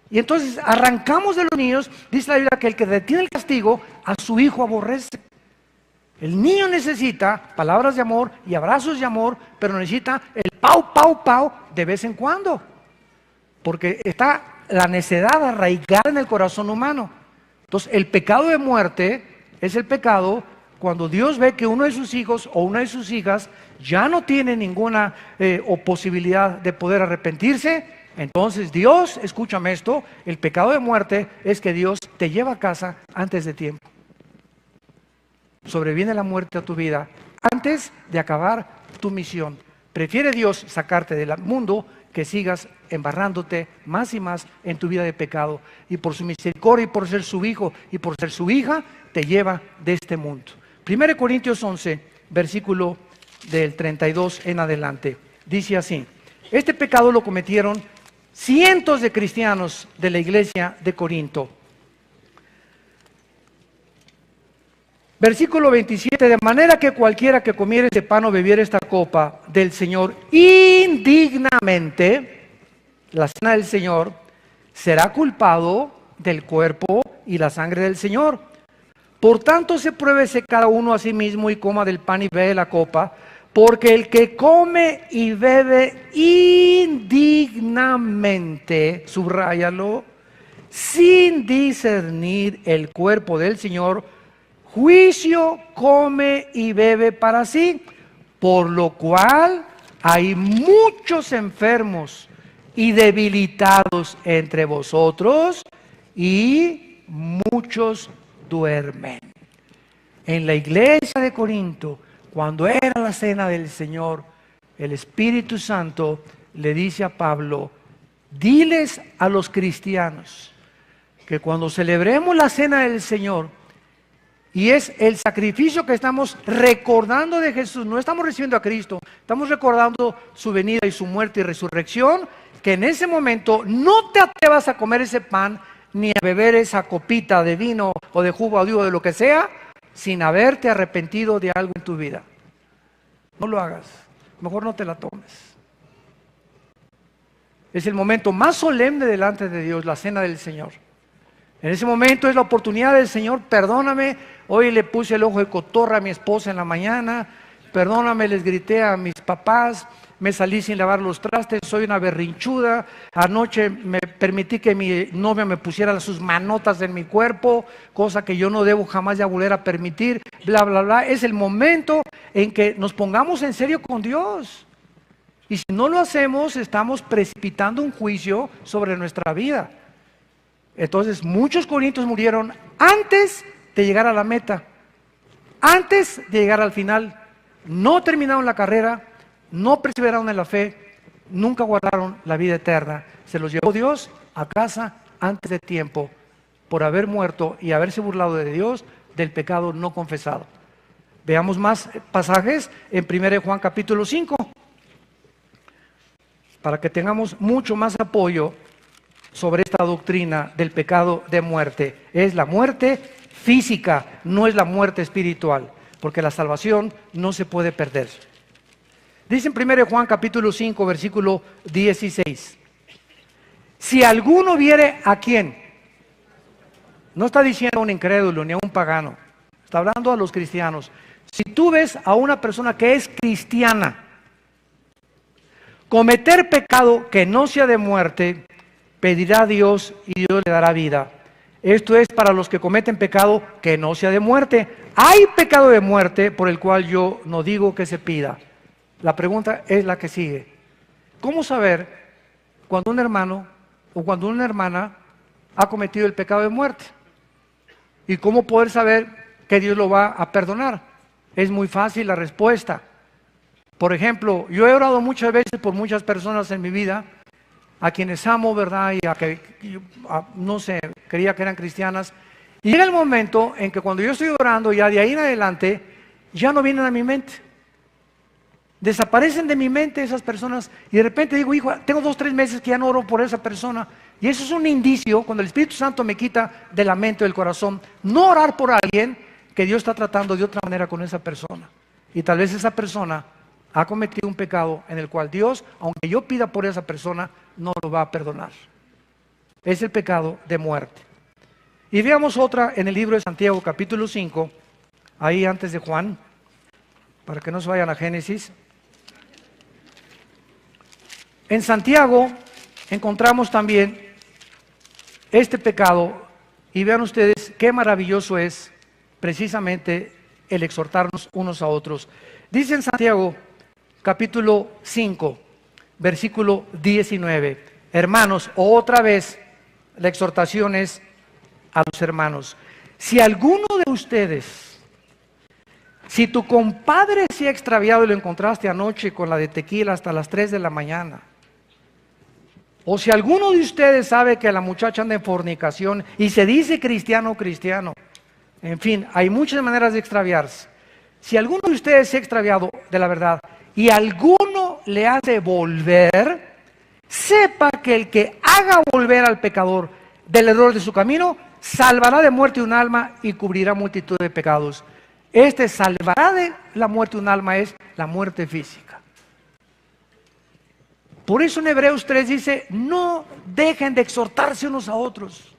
Y entonces arrancamos de los niños, dice la Biblia, que el que detiene el castigo, a su hijo aborrece. El niño necesita palabras de amor y abrazos de amor, pero necesita el pau, pau, pau de vez en cuando. Porque está la necedad arraigada en el corazón humano. Entonces, el pecado de muerte es el pecado cuando Dios ve que uno de sus hijos o una de sus hijas ya no tiene ninguna o posibilidad de poder arrepentirse. Entonces Dios, escúchame esto, el pecado de muerte es que Dios te lleva a casa antes de tiempo. Sobreviene la muerte a tu vida antes de acabar tu misión. Prefiere Dios sacarte del mundo que sigas embarrándote más y más en tu vida de pecado. Y por su misericordia y por ser su hijo y por ser su hija, te lleva de este mundo. 1 Corintios 11, versículo del 32 en adelante. Dice así: este pecado lo cometieron cientos de cristianos de la iglesia de Corinto. Versículo 27, de manera que cualquiera que comiere este pan o bebiere esta copa del Señor indignamente, la cena del Señor, será culpado del cuerpo y la sangre del Señor. Por tanto, se pruébese cada uno a sí mismo y coma del pan y bebe de la copa, porque el que come y bebe indignamente, subráyalo, sin discernir el cuerpo del Señor, juicio come y bebe para sí, por lo cual hay muchos enfermos y debilitados entre vosotros, y muchos duermen. En la iglesia de Corinto, cuando era la cena del Señor, el Espíritu Santo le dice a Pablo: diles a los cristianos que cuando celebremos la cena del Señor, y es el sacrificio que estamos recordando de Jesús, no estamos recibiendo a Cristo, estamos recordando su venida y su muerte y resurrección, que en ese momento no te atrevas a comer ese pan ni a beber esa copita de vino o de jugo o de lo que sea, sin haberte arrepentido de algo en tu vida. No lo hagas, mejor no te la tomes. Es el momento más solemne delante de Dios, la cena del Señor. En ese momento es la oportunidad del Señor: perdóname, hoy le puse el ojo de cotorra a mi esposa en la mañana, perdóname, les grité a mis papás, me salí sin lavar los trastes, soy una berrinchuda, anoche me permití que mi novia me pusiera sus manotas en mi cuerpo, cosa que yo no debo jamás ya volver a permitir, bla, bla, bla. Es el momento en que nos pongamos en serio con Dios. Y si no lo hacemos, estamos precipitando un juicio sobre nuestra vida. Entonces, muchos corintios murieron antes de llegar a la meta, antes de llegar al final. No terminaron la carrera, no perseveraron en la fe, nunca guardaron la vida eterna. Se los llevó Dios a casa antes de tiempo, por haber muerto y haberse burlado de Dios del pecado no confesado. Veamos más pasajes en 1 Juan capítulo 5. para que tengamos mucho más apoyo sobre esta doctrina del pecado de muerte. Es la muerte física, no es la muerte espiritual, porque la salvación no se puede perder. Dice en 1 Juan capítulo 5, versículo 16. Si alguno viere a quién, no está diciendo a un incrédulo ni a un pagano, está hablando a los cristianos. Si tú ves a una persona que es cristiana cometer pecado que no sea de muerte, pedirá a Dios y Dios le dará vida. Esto es para los que cometen pecado que no sea de muerte. Hay pecado de muerte por el cual yo no digo que se pida. La pregunta es la que sigue. ¿Cómo saber cuando un hermano o cuando una hermana ha cometido el pecado de muerte? ¿Y cómo poder saber que Dios lo va a perdonar? Es muy fácil la respuesta. Por ejemplo, yo he orado muchas veces por muchas personas en mi vida, a quienes amo, ¿verdad? Y a que, no sé, creía que eran cristianas. Y llega el momento en que cuando yo estoy orando, ya de ahí en adelante, ya no vienen a mi mente. Desaparecen de mi mente esas personas y de repente digo, hijo, tengo 2 o 3 meses que ya no oro por esa persona. Y eso es un indicio, cuando el Espíritu Santo me quita de la mente o del corazón, no orar por alguien que Dios está tratando de otra manera con esa persona. Y tal vez esa persona ha cometido un pecado en el cual Dios, aunque yo pida por esa persona, no lo va a perdonar. Es el pecado de muerte. Y veamos otra en el libro de Santiago, capítulo 5, ahí antes de Juan, para que no se vayan a Génesis. En Santiago encontramos también este pecado, y vean ustedes qué maravilloso es precisamente el exhortarnos unos a otros. Dice en Santiago, capítulo 5, versículo 19, hermanos, otra vez la exhortación es a los hermanos. Si alguno de ustedes, si tu compadre se ha extraviado y lo encontraste anoche con la de tequila hasta las 3 de la mañana, o si alguno de ustedes sabe que la muchacha anda en fornicación y se dice cristiano o cristiano, en fin, hay muchas maneras de extraviarse. Si alguno de ustedes se ha extraviado de la verdad y alguno le hace volver, sepa que el que haga volver al pecador del error de su camino, salvará de muerte un alma y cubrirá multitud de pecados. Este salvará de la muerte un alma es la muerte física. Por eso en Hebreos 3 dice, no dejen de exhortarse unos a otros.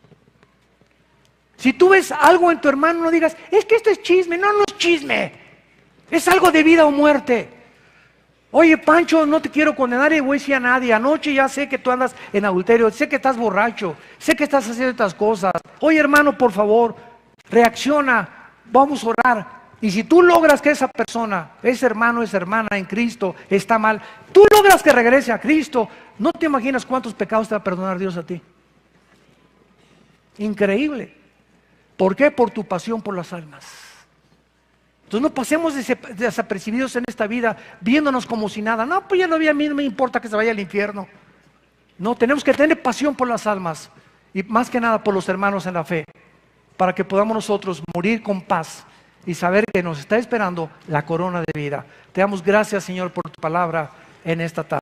Si tú ves algo en tu hermano, no digas, es que esto es chisme. No, no es chisme. Es algo de vida o muerte. Oye, Pancho, no te quiero condenar y voy a decir a nadie. Anoche ya sé que tú andas en adulterio, sé que estás borracho, sé que estás haciendo estas cosas. Oye, hermano, por favor, reacciona, vamos a orar. Y si tú logras que esa persona, ese hermano, esa hermana en Cristo está mal, tú logras que regrese a Cristo, no te imaginas cuántos pecados te va a perdonar Dios a ti. Increíble. ¿Por qué? Por tu pasión por las almas. Entonces no pasemos desapercibidos en esta vida viéndonos como si nada. No, pues ya no, a mí no me importa que se vaya al infierno. No, tenemos que tener pasión por las almas y más que nada por los hermanos en la fe, para que podamos nosotros morir con paz y saber que nos está esperando la corona de vida. Te damos gracias, Señor, por tu palabra en esta tarde.